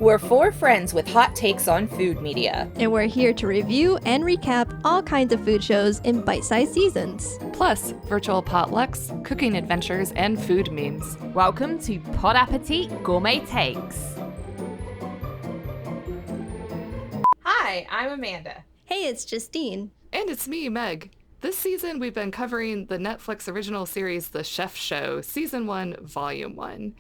We're four friends with hot takes on food media. And we're here to review and recap all kinds of food shows in bite-sized seasons. Plus, virtual potlucks, cooking adventures, and food memes. Welcome to Pod Appétit Gourmet Takes. Hi, I'm Amanda. Hey, it's Justine. And it's me, Meg. This season, we've been covering the Netflix original series The Chef Show, Season 1, Volume 1.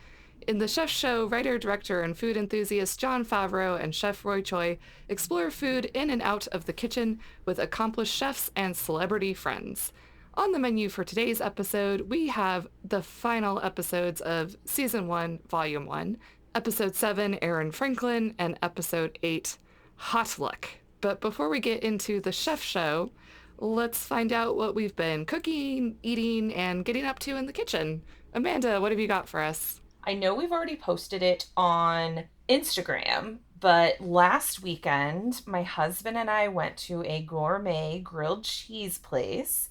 In The Chef Show, writer, director, and food enthusiast Jon Favreau and Chef Roy Choi explore food in and out of the kitchen with accomplished chefs and celebrity friends. On the menu for today's episode, we have the final episodes of Season 1, Volume 1, Episode 7, Aaron Franklin, and Episode 8, Hot Luck. But before we get into The Chef Show, let's find out what we've been cooking, eating, and getting up to in the kitchen. Amanda, what have you got for us? I know we've already posted it on Instagram, but last weekend, my husband and I went to a gourmet grilled cheese place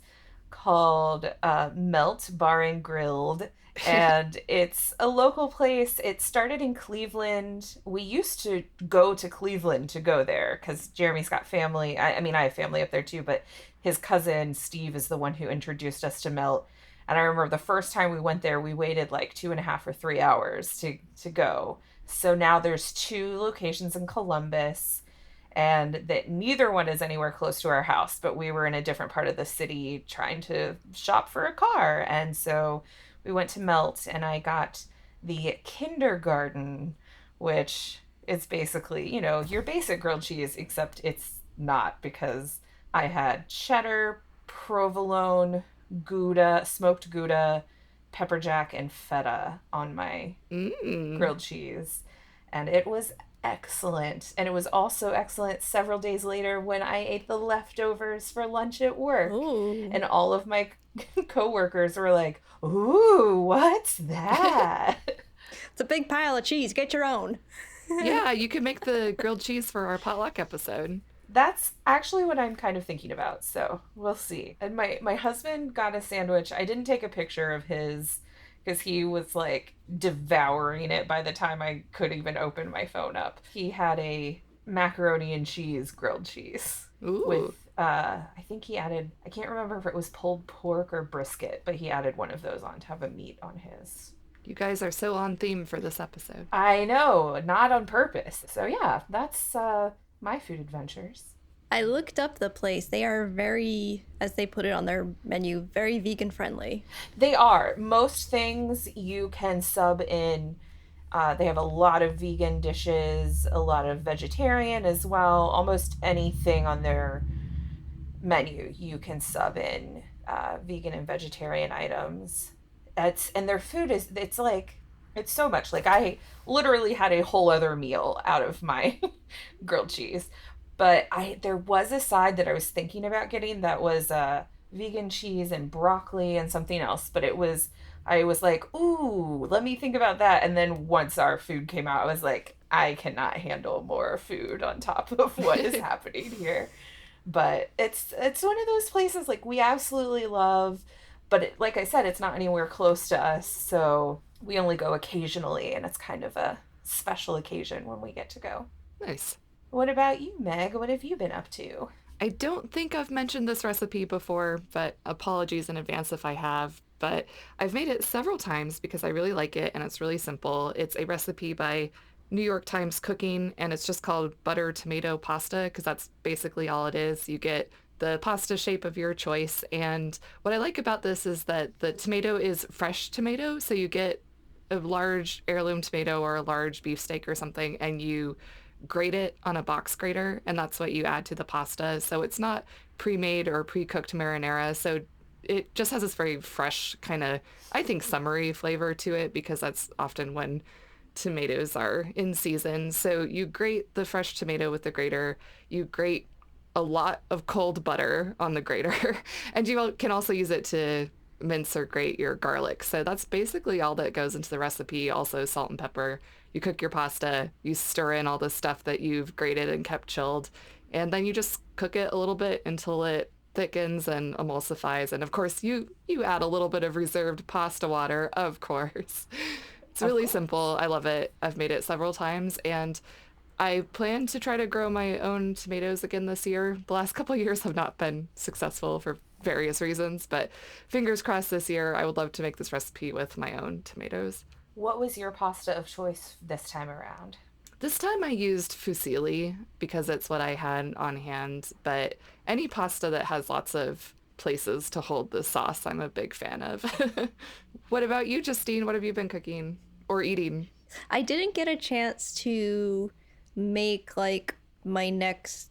called Melt Bar and Grilled, and it's a local place. It started in Cleveland. We used to go to Cleveland to go there because Jeremy's got family. I mean, I have family up there too, but his cousin Steve is the one who introduced us to Melt. And I remember the first time we went there, we waited like 2.5 or 3 hours to go. So now there's 2 locations in Columbus, and that neither one is anywhere close to our house, but we were in a different part of the city trying to shop for a car. And so we went to Melt, and I got the kindergarten, which is basically, you know, your basic grilled cheese, except it's not, because I had cheddar, provolone, Gouda, smoked Gouda, pepper jack, and feta on my grilled cheese. And it was excellent. And it was also excellent several days later when I ate the leftovers for lunch at work. Ooh. And all of my coworkers were like, "Ooh, what's that?" It's a big pile of cheese. Get your own. Yeah, you could make the grilled cheese for our potluck episode. That's actually what I'm kind of thinking about, so we'll see. And my husband got a sandwich. I didn't take a picture of his because he was like devouring it by the time I could even open my phone up. He had a macaroni and cheese grilled cheese. Ooh. With I think he added, I can't remember if it was pulled pork or brisket, but he added one of those on to have a meat on his. You guys are so on theme for this episode. I know, not on purpose. So yeah, that's my food adventures. I looked up the place. They are very, as they put it on their menu, very vegan friendly. They are. Most things you can sub in. They have a lot of vegan dishes, a lot of vegetarian as well. Almost anything on their menu you can sub in vegan and vegetarian items. And their food is, it's so much. Like, I literally had a whole other meal out of my grilled cheese. But there was a side that I was thinking about getting that was vegan cheese and broccoli and something else. But I was like, ooh, let me think about that. And then once our food came out, I was like, I cannot handle more food on top of what is happening here. But it's one of those places like we absolutely love. But like I said, it's not anywhere close to us. So we only go occasionally. And it's kind of a special occasion when we get to go. Nice. What about you, Meg? What have you been up to? I don't think I've mentioned this recipe before, but apologies in advance if I have. But I've made it several times because I really like it and it's really simple. It's a recipe by New York Times Cooking, and it's just called butter tomato pasta because that's basically all it is. You get the pasta shape of your choice. And what I like about this is that the tomato is fresh tomato. So you get a large heirloom tomato or a large beefsteak or something, and you grate it on a box grater, and that's what you add to the pasta. So it's not pre-made or pre-cooked marinara. So it just has this very fresh kind of, I think, summery flavor to it because that's often when tomatoes are in season. So you grate the fresh tomato with the grater. You grate a lot of cold butter on the grater, and you can also use it to mince or grate your garlic. So that's basically all that goes into the recipe. Also salt and pepper. You cook your pasta, you stir in all the stuff that you've grated and kept chilled, and then you just cook it a little bit until it thickens and emulsifies. And of course, you add a little bit of reserved pasta water, of course. It's Of really course. simple. I love it. I've made it several times, and I plan to try to grow my own tomatoes again this year. The last couple of years have not been successful for various reasons, but fingers crossed this year. I would love to make this recipe with my own tomatoes. What was your pasta of choice this time around? This time I used fusilli because it's what I had on hand, but any pasta that has lots of places to hold the sauce, I'm a big fan of. What about you, Justine? What have you been cooking or eating? I didn't get a chance to make like my next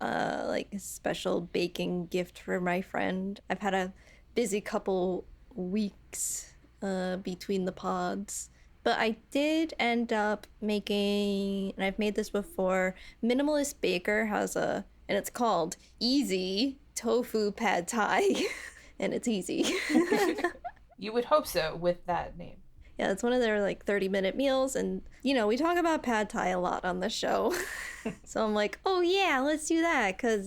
like special baking gift for my friend. I've had a busy couple weeks between the pods. But I did end up making, and I've made this before, Minimalist Baker has and it's called Easy Tofu Pad Thai. And it's easy. You would hope so with that name. Yeah, it's one of their like 30-minute meals. And, we talk about pad thai a lot on the show. So I'm like, oh yeah, let's do that. Because,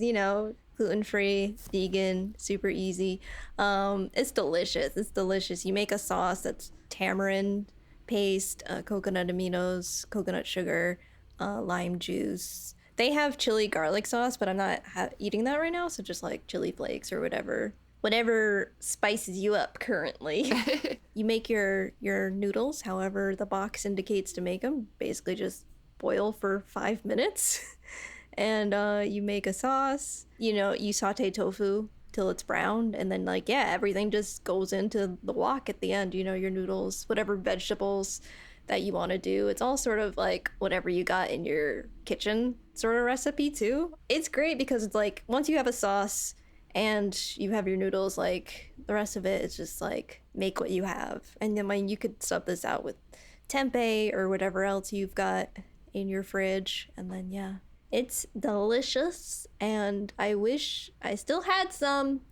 gluten-free, vegan, super easy. It's delicious. It's delicious. You make a sauce that's tamarind paste, coconut aminos, coconut sugar, lime juice. They have chili garlic sauce, but I'm not eating that right now. So just like chili flakes or whatever spices you up currently. You make your noodles however the box indicates to make them. Basically just boil for 5 minutes. And you make a sauce. You saute tofu till it's brown, and then everything just goes into the wok at the end. Your noodles, whatever vegetables that you want to do. It's all sort of like whatever you got in your kitchen sort of recipe too. It's great because it's like once you have a sauce and you have your noodles, like the rest of it is just like make what you have. And then you could sub this out with tempeh or whatever else you've got in your fridge, and then it's delicious, and I wish I still had some.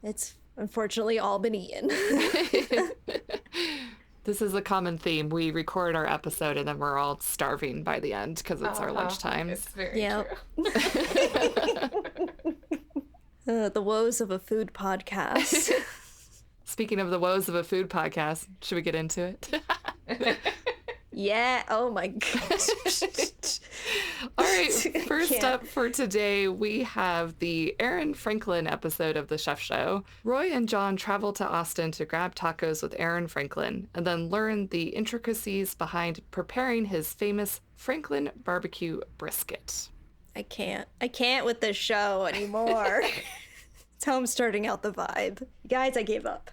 It's unfortunately all been eaten. This is a common theme. We record our episode and then we're all starving by the end because it's our lunch times. It's very true. The woes of a food podcast. Speaking of the woes of a food podcast, should we get into it? Yeah. Oh my gosh. All right. First up for today, we have the Aaron Franklin episode of The Chef Show. Roy and John travel to Austin to grab tacos with Aaron Franklin and then learn the intricacies behind preparing his famous Franklin barbecue brisket. I can't with this show anymore. That's how I'm starting out the vibe. Guys, I gave up.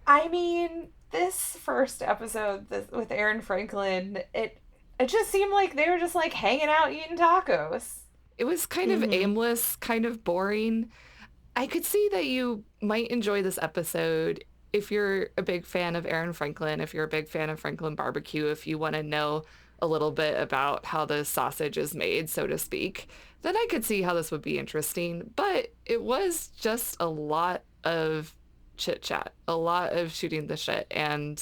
I mean, this first episode with Aaron Franklin, it just seemed like they were just like hanging out eating tacos. It was kind of aimless, kind of boring. I could see that you might enjoy this episode if you're a big fan of Aaron Franklin, if you're a big fan of Franklin barbecue, if you want to know a little bit about how the sausage is made, so to speak, then I could see how this would be interesting. But it was just a lot of chit chat, a lot of shooting the shit, and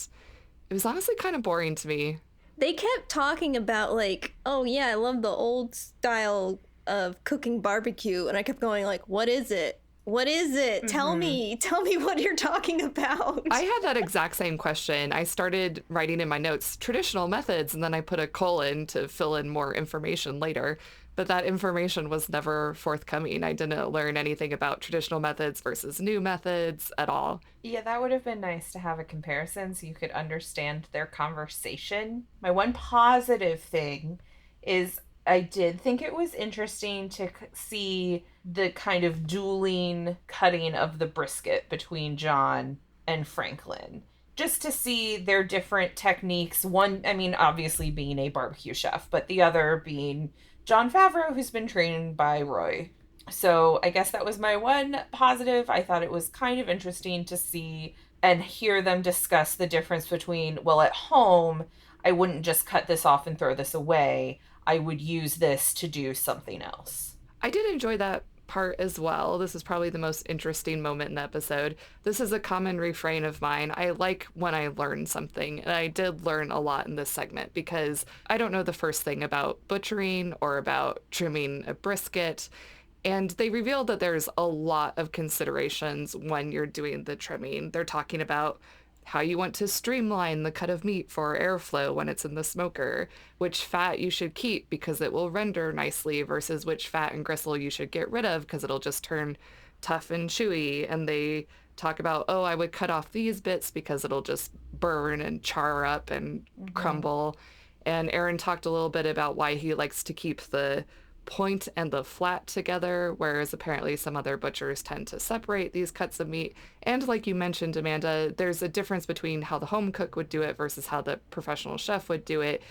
it was honestly kind of boring to me. They kept talking about like, oh yeah, I love the old style of cooking barbecue, and I kept going like, what is it? What is it? Tell me what you're talking about. I had that exact same question. I started writing in my notes traditional methods, and then I put a colon to fill in more information later. But that information was never forthcoming. I didn't learn anything about traditional methods versus new methods at all. Yeah, that would have been nice to have a comparison so you could understand their conversation. My one positive thing is I did think it was interesting to see the kind of dueling cutting of the brisket between John and Franklin. Just to see their different techniques. One, I mean, obviously being a barbecue chef, but the other being Jon Favreau, who's been trained by Roy. So I guess that was my one positive. I thought it was kind of interesting to see and hear them discuss the difference between, well, at home, I wouldn't just cut this off and throw this away. I would use this to do something else. I did enjoy that part as well. This is probably the most interesting moment in the episode. This is a common refrain of mine. I like when I learn something, and I did learn a lot in this segment because I don't know the first thing about butchering or about trimming a brisket. And they revealed that there's a lot of considerations when you're doing the trimming. They're talking about how you want to streamline the cut of meat for airflow when it's in the smoker, which fat you should keep because it will render nicely versus which fat and gristle you should get rid of because it'll just turn tough and chewy. And they talk about, oh, I would cut off these bits because it'll just burn and char up and crumble. And Aaron talked a little bit about why he likes to keep the point and the flat together, whereas apparently some other butchers tend to separate these cuts of meat. And like you mentioned, Amanda, there's a difference between how the home cook would do it versus how the professional chef would do it.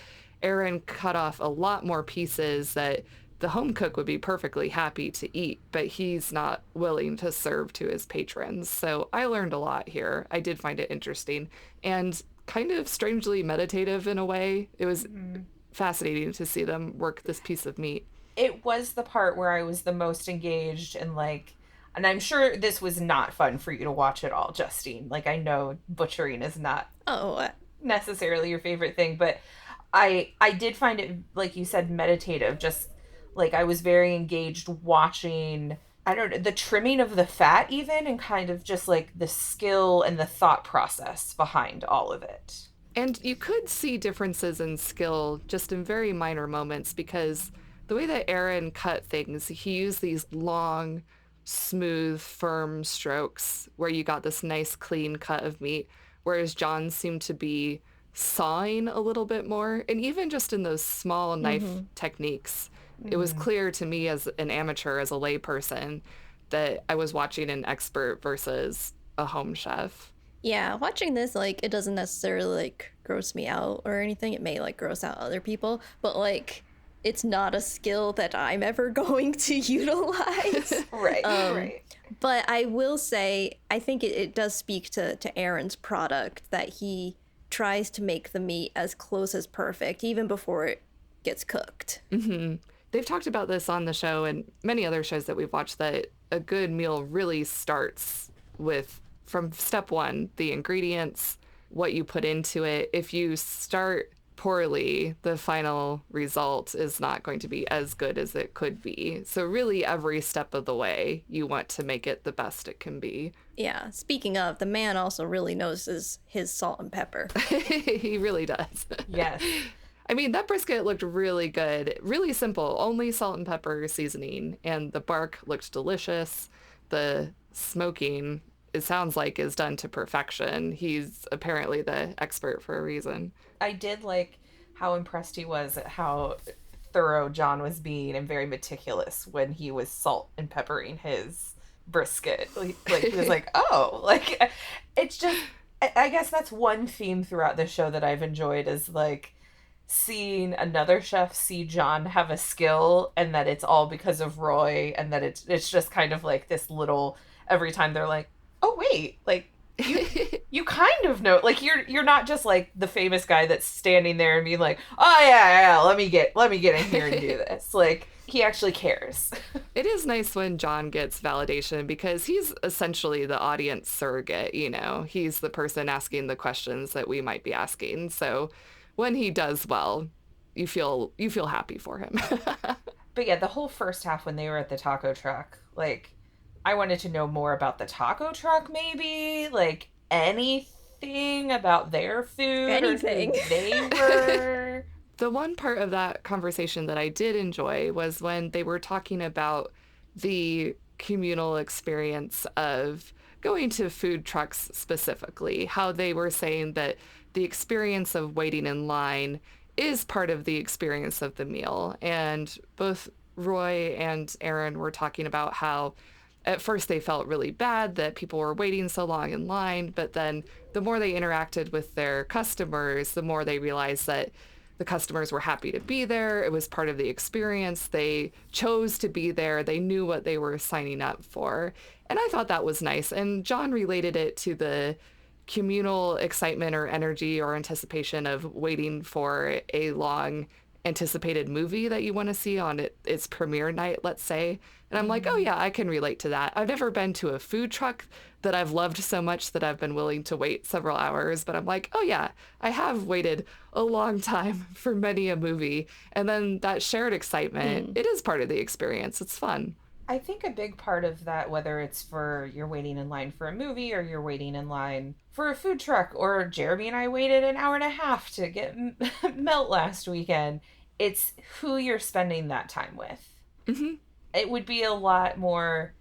Aaron cut off a lot more pieces that the home cook would be perfectly happy to eat, but he's not willing to serve to his patrons. So I learned a lot here. I did find it interesting and kind of strangely meditative in a way. It was fascinating to see them work this piece of meat. It was the part where I was the most engaged and like, and I'm sure this was not fun for you to watch at all, Justine. Like, I know butchering is not necessarily your favorite thing, but I did find it, like you said, meditative. Just like I was very engaged watching, I don't know, the trimming of the fat even, and kind of just like the skill and the thought process behind all of it. And you could see differences in skill just in very minor moments because the way that Aaron cut things, he used these long, smooth, firm strokes where you got this nice, clean cut of meat, whereas John seemed to be sawing a little bit more. And even just in those small knife techniques, it was clear to me as an amateur, as a layperson, that I was watching an expert versus a home chef. Yeah, watching this, like, it doesn't necessarily, like, gross me out or anything. It may, like, gross out other people, but, like, it's not a skill that I'm ever going to utilize. Right. But I will say, I think it does speak to Aaron's product that he tries to make the meat as close as perfect, even before it gets cooked. Mm-hmm. They've talked about this on the show and many other shows that we've watched, that a good meal really starts with, from step one, the ingredients, what you put into it. If you start poorly, the final result is not going to be as good as it could be. So really every step of the way, you want to make it the best it can be. Yeah, speaking of, the man also really knows his salt and pepper. He really does. Yes. I mean, that brisket looked really good. Really simple, only salt and pepper seasoning, and the bark looked delicious. The smoking, it sounds like, is done to perfection. He's apparently the expert for a reason. I did like how impressed he was at how thorough John was being and very meticulous when he was salt and peppering his brisket. Like he was like, oh, like, it's just, I guess that's one theme throughout the show that I've enjoyed, is like seeing another chef see John have a skill and that it's all because of Roy, and that it's just kind of like this little, every time they're like, oh wait, like you kind of know, like you're not just like the famous guy that's standing there and being like, oh yeah, let me get in here and do this. Like, he actually cares. It is nice when John gets validation because he's essentially the audience surrogate, you know. He's the person asking the questions that we might be asking. So when he does well, you feel happy for him. But yeah, the whole first half when they were at the taco truck, like, I wanted to know more about the taco truck, maybe, like anything about their food, anything, or who they were. The one part of that conversation that I did enjoy was when they were talking about the communal experience of going to food trucks specifically, how they were saying that the experience of waiting in line is part of the experience of the meal. And both Roy and Aaron were talking about how at first they felt really bad that people were waiting so long in line, but then the more they interacted with their customers, the more they realized that the customers were happy to be there. It was part of the experience. They chose to be there. They knew what they were signing up for. And I thought that was nice. And John related it to the communal excitement or energy or anticipation of waiting for a long anticipated movie that you want to see on its premiere night, let's say. And I'm like, oh yeah, I can relate to that. I've never been to a food truck that I've loved so much that I've been willing to wait several hours, but I'm like, oh yeah, I have waited a long time for many a movie. And then that shared excitement, it is part of the experience. It's fun. I think a big part of that, whether it's for you're waiting in line for a movie or you're waiting in line for a food truck, or Jeremy and I waited an hour and a half to get melt last weekend, it's who you're spending that time with. Hmm. It would be a lot more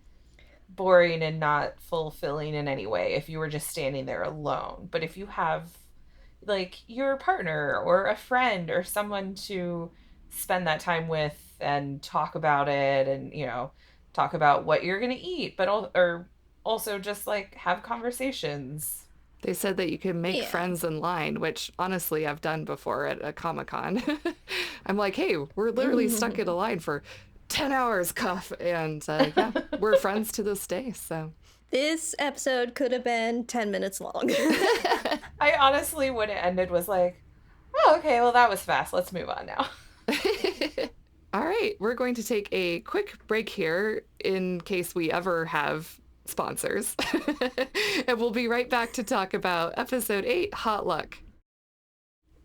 boring and not fulfilling in any way if you were just standing there alone. But if you have like your partner or a friend or someone to spend that time with and talk about it, and talk about what you're going to eat, but or also just like have conversations. They said that you can make Yeah. friends in line, which honestly I've done before at a Comic-Con. I'm like, hey, we're literally stuck in a line for 10 hours, cuff. And yeah, we're friends to this day. So This episode could have been 10 minutes long. I honestly, when it ended, was like, oh, okay, well, that was fast. Let's move on now. all right, we're going to take a quick break here in case we ever have sponsors. And we'll be right back to talk about episode 8, Hot Luck.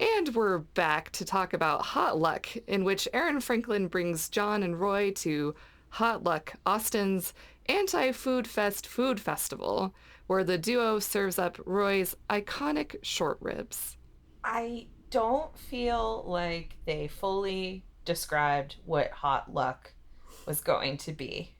And we're back to talk about Hot Luck, in which Aaron Franklin brings John and Roy to Hot Luck, Austin's anti-food fest food festival, where the duo serves up Roy's iconic short ribs. I don't feel like they fully described what hot luck was going to be.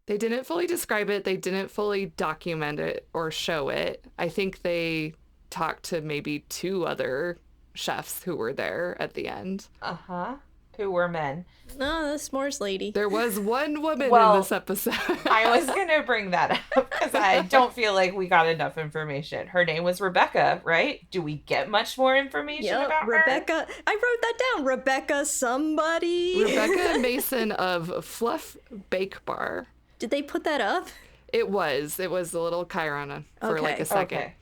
They didn't fully describe it. They didn't fully document it or show it. I think they talked to maybe 2 other chefs who were there at the end. Uh-huh. Who were men. No, the s'mores lady. There was one woman Well, in this episode. I was going to bring that up because I don't feel like we got enough information. Her name was Rebecca, right? Do we get much more information Yep, about her? Rebecca. I wrote that down. Rebecca somebody. Rebecca Mason of Fluff Bake Bar. Did they put that up? It was a little chyron for like Okay. a second. Okay.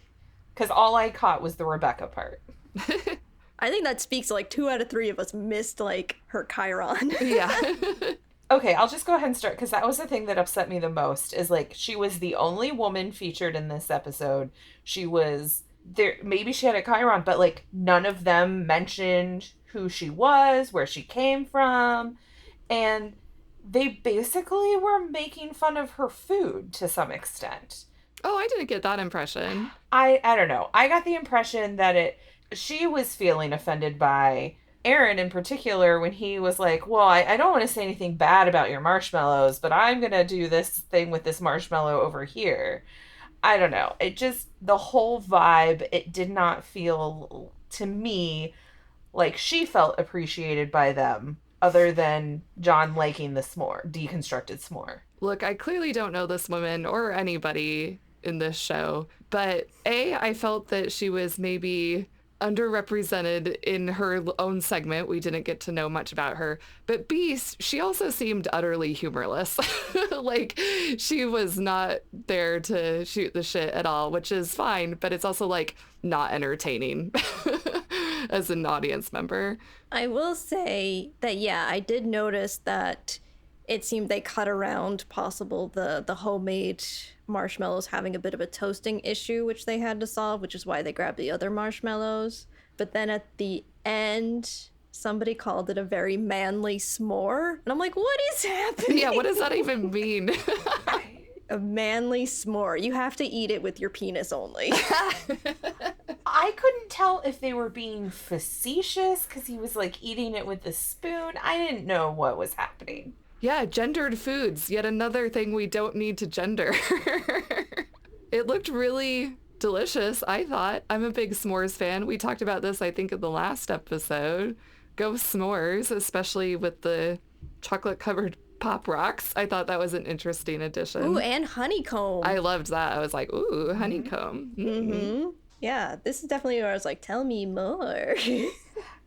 Because all I caught was the Rebecca part. I think that speaks to like 2 out of 3 of us missed like her Chiron. Yeah. Okay, I'll just go ahead and start because that was the thing that upset me the most is like she was the only woman featured in this episode. She was there, maybe she had a Chiron, but like none of them mentioned who she was, where she came from, and they basically were making fun of her food to some extent. Oh, I didn't get that impression. I don't know. I got the impression that she was feeling offended by Aaron in particular when he was like, well, I don't want to say anything bad about your marshmallows, but I'm going to do this thing with this marshmallow over here. I don't know. It just, the whole vibe, it did not feel to me like she felt appreciated by them other than John liking the s'more, deconstructed s'more. Look, I clearly don't know this woman or anybody in this show, but I felt that she was maybe underrepresented in her own segment. We didn't get to know much about her. But B, she also seemed utterly humorless. Like, she was not there to shoot the shit at all, which is fine, but it's also, like, not entertaining as an audience member. I will say that, yeah, I did notice that it seemed they cut around possible the homemade marshmallows having a bit of a toasting issue, which they had to solve, which is why they grabbed the other marshmallows. But then at the end, somebody called it a very manly s'more. And I'm like, what is happening? Yeah, what does that even mean? A manly s'more. You have to eat it with your penis only. I couldn't tell if they were being facetious because he was like eating it with a spoon. I didn't know what was happening. Yeah, gendered foods. Yet another thing we don't need to gender. It looked really delicious, I thought. I'm a big s'mores fan. We talked about this, I think, in the last episode. Go s'mores, especially with the chocolate-covered Pop Rocks. I thought that was an interesting addition. Ooh, and honeycomb. I loved that. I was like, ooh, honeycomb. Mm-hmm. Yeah, this is definitely where I was like, tell me more.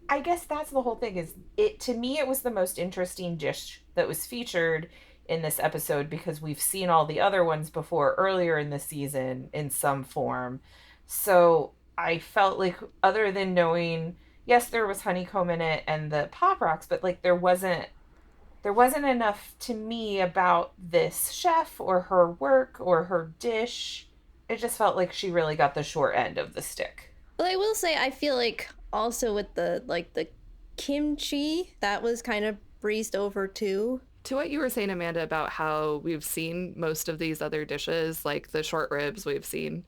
I guess that's the whole thing is it to me it was the most interesting dish that was featured in this episode because we've seen all the other ones before earlier in the season in some form. So I felt like other than knowing yes there was honeycomb in it and the Pop Rocks, but like there wasn't enough to me about this chef or her work or her dish. It just felt like she really got the short end of the stick. Well, I will say I feel like also with the kimchi, that was kind of breezed over too. to what you were saying, Amanda, about how we've seen most of these other dishes, like the short ribs we've seen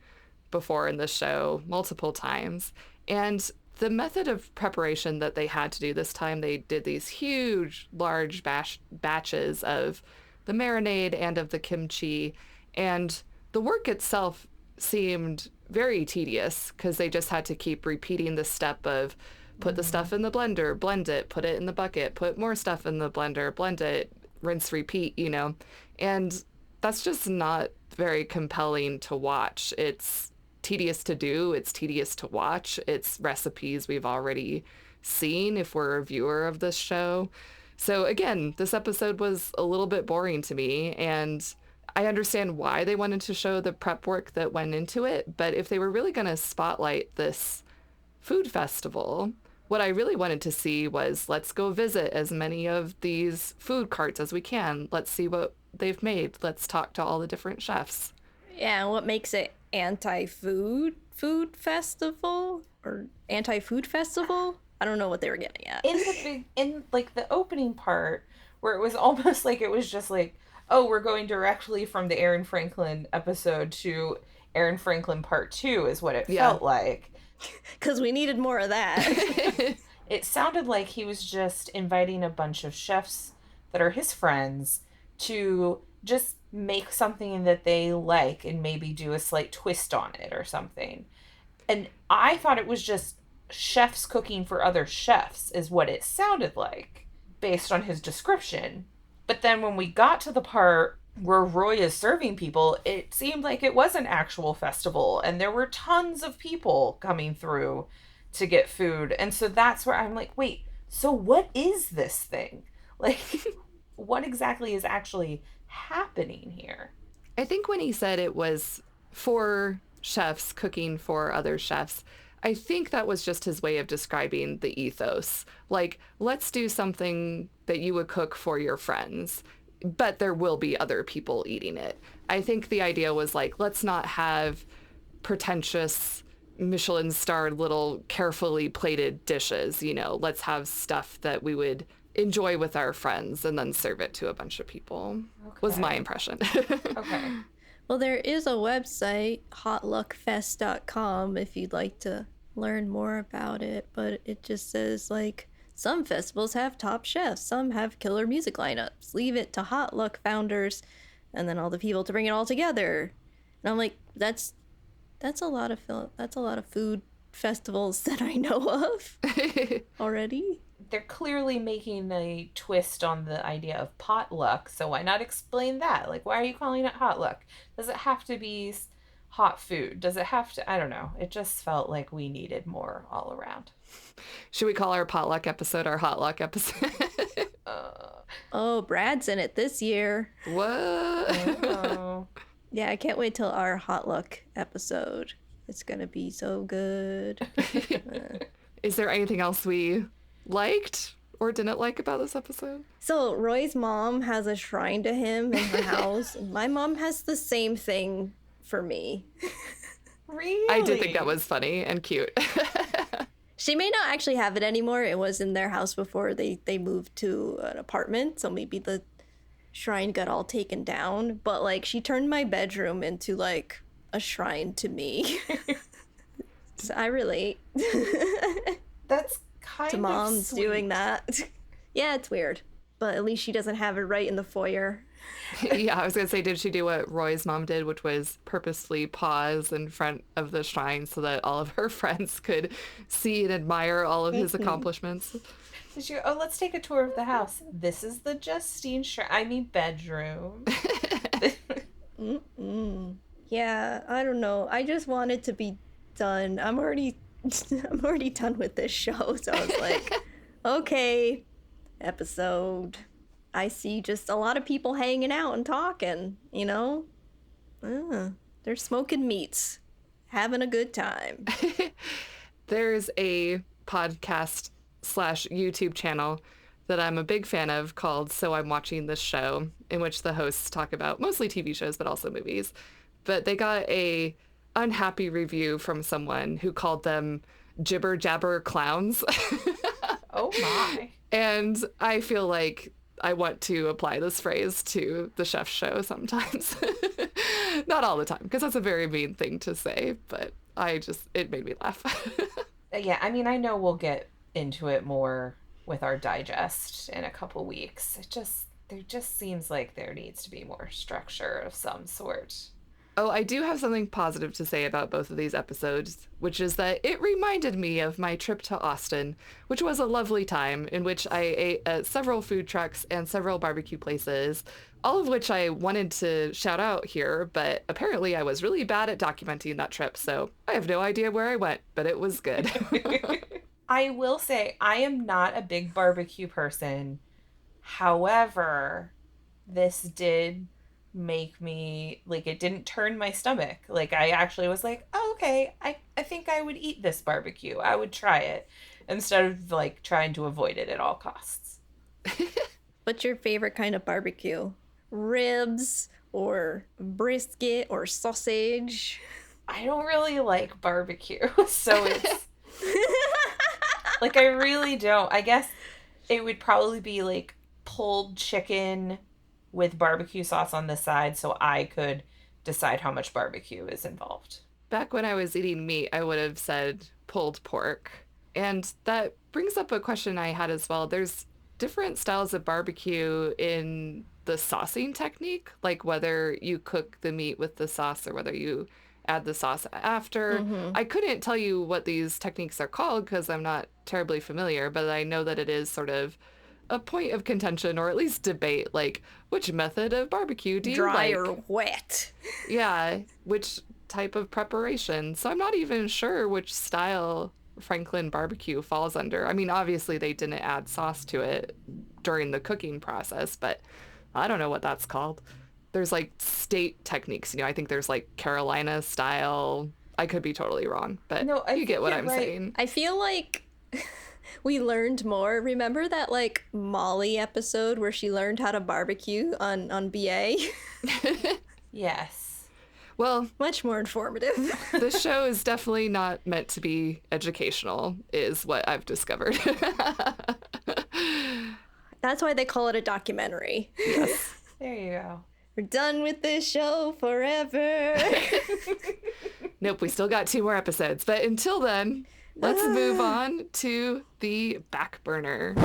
before in the show multiple times. And the method of preparation that they had to do this time, they did these huge, large batches of the marinade and of the kimchi. And the work itself seemed very tedious because they just had to keep repeating the step of put the stuff in the blender, blend it, put it in the bucket, put more stuff in the blender, blend it, rinse, repeat, you know. And that's just not very compelling to watch. It's tedious to do, it's tedious to watch. It's recipes we've already seen if we're a viewer of this show. So again, this episode was a little bit boring to me, and I understand why they wanted to show the prep work that went into it, but if they were really going to spotlight this food festival, what I really wanted to see was, let's go visit as many of these food carts as we can. Let's see what they've made. Let's talk to all the different chefs. Yeah, what makes it anti-food festival or anti-food festival? I don't know what they were getting at. In like the opening part, where it was almost like it was just like, oh, we're going directly from the Aaron Franklin episode to Aaron Franklin part 2 is what it felt like. Because we needed more of that. It sounded like he was just inviting a bunch of chefs that are his friends to just make something that they like and maybe do a slight twist on it or something. And I thought it was just chefs cooking for other chefs is what it sounded like based on his description. But then when we got to the part where Roy is serving people, it seemed like it was an actual festival and there were tons of people coming through to get food. And so that's where I'm like, wait, so what is this thing? Like, what exactly is actually happening here? I think when he said it was for chefs cooking for other chefs, I think that was just his way of describing the ethos. Like, let's do something that you would cook for your friends, but there will be other people eating it. I think the idea was like, let's not have pretentious Michelin-starred little carefully plated dishes, you know, let's have stuff that we would enjoy with our friends and then serve it to a bunch of people. Okay. Was my impression. Okay. Well, there is a website, hotluckfest.com, if you'd like to learn more about it, but it just says, like, some festivals have top chefs, some have killer music lineups. Leave it to Hot Luck founders and then all the people to bring it all together. And I'm like, that's a lot of food festivals that I know of already. They're clearly making a twist on the idea of potluck, so why not explain that? Like, why are you calling it potluck? Does it have to be hot food? Does it have to? I don't know. It just felt like we needed more all around. Should we call our potluck episode our hot luck episode? Oh, Brad's in it this year. What? Oh. Yeah, I can't wait till our hot luck episode. It's gonna be so good. Is there anything else we liked or didn't like about this episode? So Roy's mom has a shrine to him in her house. And my mom has the same thing for me. Really? I did think that was funny and cute. She may not actually have it anymore. It was in their house before they moved to an apartment, so maybe the shrine got all taken down. But like, she turned my bedroom into like a shrine to me. So I relate. That's kind to of moms sweet. doing that. Yeah, it's weird, but at least she doesn't have it right in the foyer. Yeah, I was gonna say, did she do what Roy's mom did, which was purposefully pause in front of the shrine so that all of her friends could see and admire all of his accomplishments? Did she go, oh, let's take a tour of the house. This is the Justine bedroom. Yeah, I don't know. I just want it to be done. I'm already done with this show, so I was like, okay, episode. I see just a lot of people hanging out and talking, you know? They're smoking meats, having a good time. There's a podcast / YouTube channel that I'm a big fan of called So I'm Watching This Show, in which the hosts talk about mostly TV shows, but also movies. But they got a unhappy review from someone who called them jibber jabber clowns. Oh my. And I feel like I want to apply this phrase to the chef's show sometimes. Not all the time, because that's a very mean thing to say, but it made me laugh. Yeah, I mean, I know we'll get into it more with our digest in a couple weeks. There just seems like there needs to be more structure of some sort. Oh, I do have something positive to say about both of these episodes, which is that it reminded me of my trip to Austin, which was a lovely time in which I ate at several food trucks and several barbecue places, all of which I wanted to shout out here, but apparently I was really bad at documenting that trip, so I have no idea where I went, but it was good. I will say, I am not a big barbecue person. However, this did make me, like, it didn't turn my stomach. Like, I actually was like, oh, okay, I think I would eat this barbecue. I would try it instead of, like, trying to avoid it at all costs. What's your favorite kind of barbecue? Ribs or brisket or sausage? I don't really like barbecue, so it's like, I really don't. I guess it would probably be like pulled chicken with barbecue sauce on the side so I could decide how much barbecue is involved. Back when I was eating meat, I would have said pulled pork. And that brings up a question I had as well. There's different styles of barbecue in the saucing technique, like whether you cook the meat with the sauce or whether you add the sauce after. I couldn't tell you what these techniques are called because I'm not terribly familiar, but I know that it is sort of a point of contention or at least debate, like which method of barbecue do you Dry like? or wet? Yeah, which type of preparation. So I'm not even sure which style Franklin barbecue falls under. I mean, obviously they didn't add sauce to it during the cooking process, but I don't know what that's called. There's like state techniques, I think there's like Carolina style. I could be totally wrong, but No, I you get think what you're I'm right. saying. I feel like we learned more. Remember that like Molly episode where she learned how to barbecue on BA? Yes. Well, Much more informative. this show is definitely not meant to be educational, is what I've discovered. That's why they call it a documentary. Yes. There you go. We're done with this show forever. Nope, we still got 2 more episodes. But until then, let's move on to the back burner.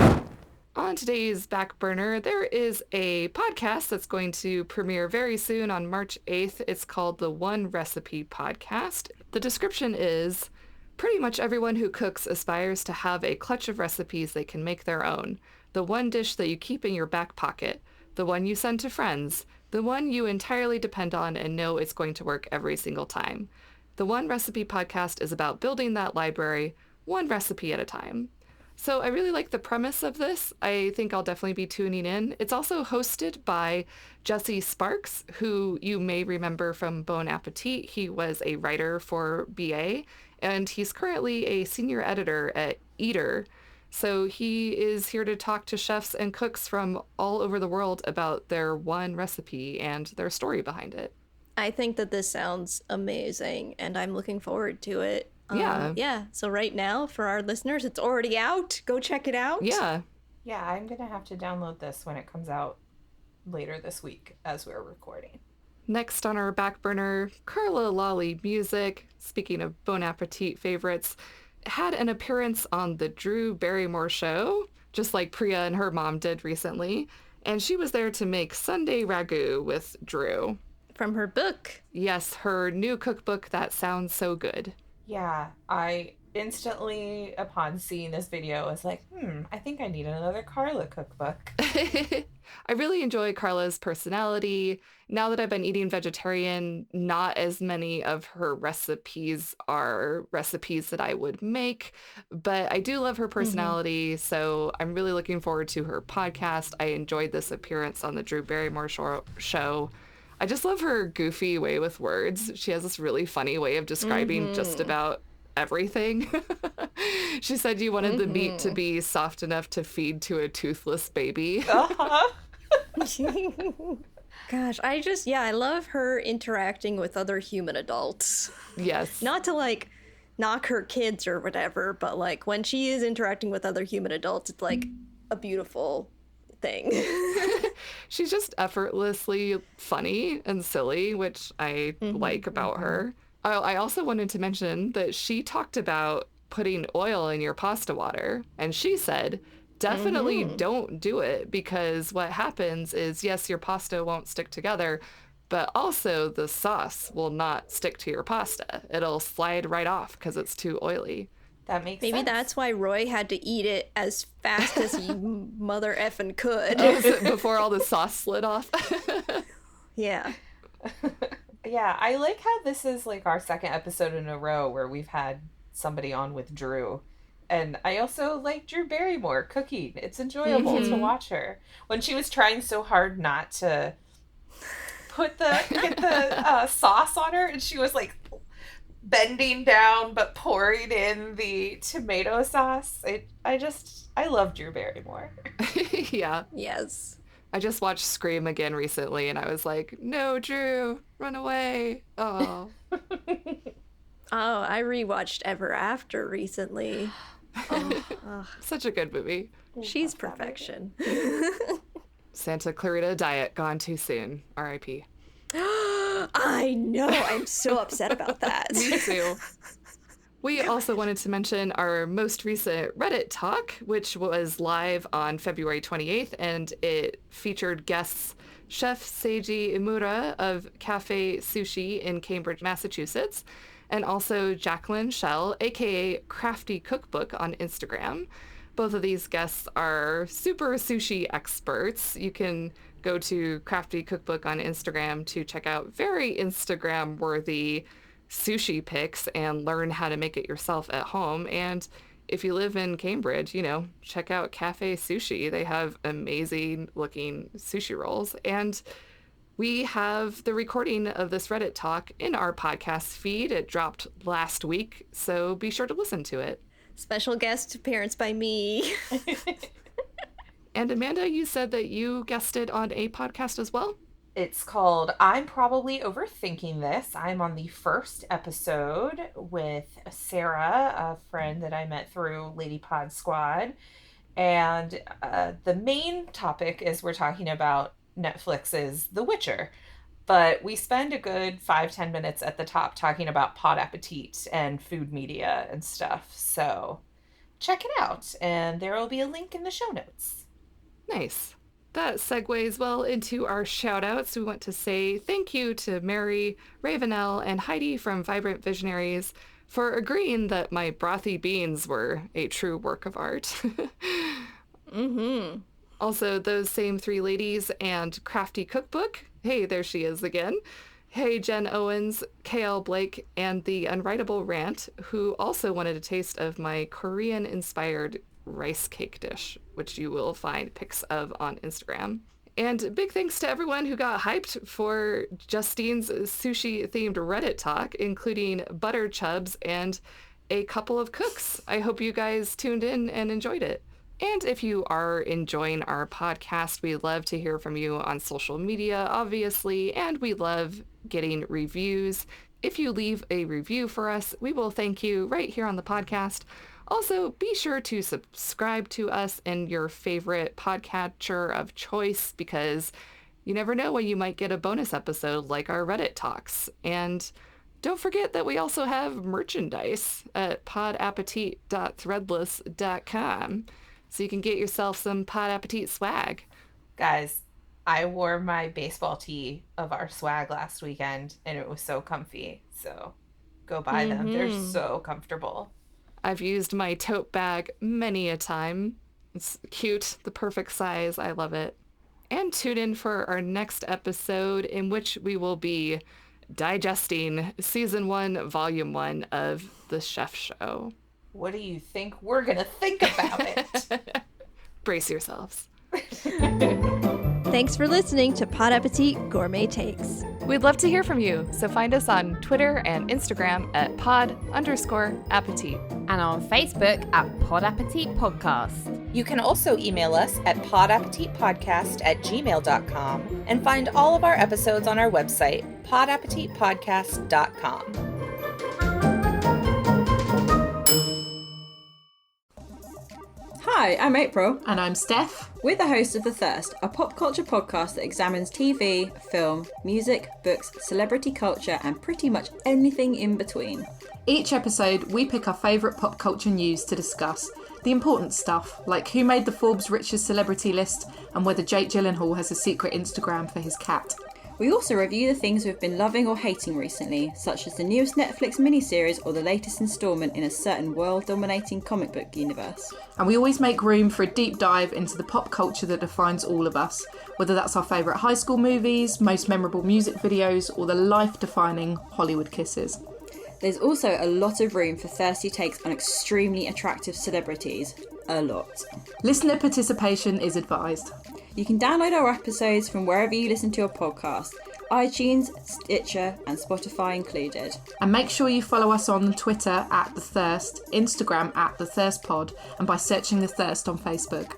On today's back burner, there is a podcast that's going to premiere very soon on March 8th. It's called the One Recipe Podcast. The description is, pretty much everyone who cooks aspires to have a clutch of recipes they can make their own. The one dish that you keep in your back pocket. The one you send to friends. The one you entirely depend on and know it's going to work every single time. The One Recipe Podcast is about building that library, one recipe at a time. So I really like the premise of this. I think I'll definitely be tuning in. It's also hosted by Jesse Sparks, who you may remember from Bon Appetit. He was a writer for BA, and he's currently a senior editor at Eater. So he is here to talk to chefs and cooks from all over the world about their one recipe and their story behind it. I think that this sounds amazing, and I'm looking forward to it. Yeah. So right now, for our listeners, it's already out. Go check it out. Yeah. Yeah, I'm going to have to download this when it comes out later this week as we're recording. Next on our back burner, Carla Lalli Music, speaking of Bon Appetit favorites, had an appearance on the Drew Barrymore show, just like Priya and her mom did recently, and she was there to make Sunday Ragu with Drew. From her book. Yes, her new cookbook that sounds so good. Yeah, I instantly, upon seeing this video, was like, I think I need another Carla cookbook. I really enjoy Carla's personality. Now that I've been eating vegetarian, not as many of her recipes are recipes that I would make, but I do love her personality, so I'm really looking forward to her podcast. I enjoyed this appearance on the Drew Barrymore show. I just love her goofy way with words. She has this really funny way of describing just about everything. She said you wanted the meat to be soft enough to feed to a toothless baby. Uh-huh. Gosh, I love her interacting with other human adults. Yes. Not to like knock her kids or whatever, but like when she is interacting with other human adults, it's like a beautiful thing. She's just effortlessly funny and silly, which I like about her. I also wanted to mention that she talked about putting oil in your pasta water, and she said, definitely don't do it, because what happens is, yes, your pasta won't stick together, but also the sauce will not stick to your pasta. It'll slide right off because it's too oily. That makes Maybe sense. that's why Roy had to eat it as fast as he mother effing could. Before all the sauce slid off. Yeah. Yeah, I like how this is like our second episode in a row where we've had somebody on with Drew. And I also like Drew Barrymore cooking. It's enjoyable to watch her. When she was trying so hard not to get the sauce on her, and she was like bending down but pouring in the tomato sauce. I love Drew Barrymore. Yeah. Yes. I just watched Scream again recently, and I was like, no, Drew, run away. Oh. I rewatched Ever After recently. Such a good movie. She's perfection. Santa Clarita Diet gone too soon. R.I.P. I know. I'm so upset about that. Me too. We also wanted to mention our most recent Reddit talk, which was live on February 28th, and it featured guests Chef Seizi Imura of Cafe Sushi in Cambridge, Massachusetts, and also Jacqueline Schell, aka Crafty Cookbook on Instagram. Both of these guests are super sushi experts. You can go to Crafty Cookbook on Instagram to check out very Instagram-worthy sushi pics and learn how to make it yourself at home. And if you live in Cambridge, check out Cafe Sushi. They have amazing looking sushi rolls. And we have the recording of this Reddit talk in our podcast feed. It dropped last week, so be sure to listen to it. Special guest appearance by me. And Amanda, you said that you guested on a podcast as well? It's called I'm Probably Overthinking This. I'm on the first episode with Sarah, a friend that I met through Lady Pod Squad. And the main topic is we're talking about Netflix's The Witcher. But we spend a good 5-10 minutes at the top talking about Pod Appétit and food media and stuff. So check it out. And there will be a link in the show notes. Nice. That segues well into our shout-outs. We want to say thank you to Mary, Ravenel, and Heidi from Vibrant Visionaries for agreeing that my brothy beans were a true work of art. Also, those same three ladies and Crafty Cookbook. Hey, there she is again. Hey, Jen Owens, KL Blake, and the Unwritable Rant, who also wanted a taste of my Korean-inspired rice cake dish, which you will find pics of on Instagram. And big thanks to everyone who got hyped for Justine's sushi-themed Reddit talk, including Butter Chubs and a couple of cooks. I hope you guys tuned in and enjoyed it. And if you are enjoying our podcast, we love to hear from you on social media, obviously, and we love getting reviews. If you leave a review for us, we will thank you right here on the podcast. Also, be sure to subscribe to us in your favorite podcatcher of choice, because you never know when you might get a bonus episode like our Reddit talks. And don't forget that we also have merchandise at podappetit.threadless.com, so you can get yourself some Pod Appétit swag. Guys, I wore my baseball tee of our swag last weekend, and it was so comfy. So go buy them. They're so comfortable. I've used my tote bag many a time. It's cute, the perfect size. I love it. And tune in for our next episode, in which we will be digesting Season 1, Volume 1 of The Chef Show. What do you think we're going to think about it? Brace yourselves. Thanks for listening to Pod Appétit Gourmet Takes. We'd love to hear from you, so find us on Twitter and Instagram at pod_appétit. And on Facebook at Pod Appétit Podcast. You can also email us at podappetitpodcast@gmail.com and find all of our episodes on our website, podappetitpodcast.com. Hi, Hi, I'm April. And I'm Steph. We're the hosts of The Thirst, a pop culture podcast that examines TV, film, music, books, celebrity culture, and pretty much anything in between. Each episode, we pick our favourite pop culture news to discuss. The important stuff, like who made the Forbes richest celebrity list and whether Jake Gyllenhaal has a secret Instagram for his cat. We also review the things we've been loving or hating recently, such as the newest Netflix miniseries or the latest instalment in a certain world-dominating comic book universe. And we always make room for a deep dive into the pop culture that defines all of us, whether that's our favourite high school movies, most memorable music videos, or the life-defining Hollywood kisses. There's also a lot of room for thirsty takes on extremely attractive celebrities. A lot. Listener participation is advised. You can download our episodes from wherever you listen to your podcast, iTunes, Stitcher, and Spotify included. And make sure you follow us on Twitter @TheThirst, Instagram @TheThirstPod, and by searching The Thirst on Facebook.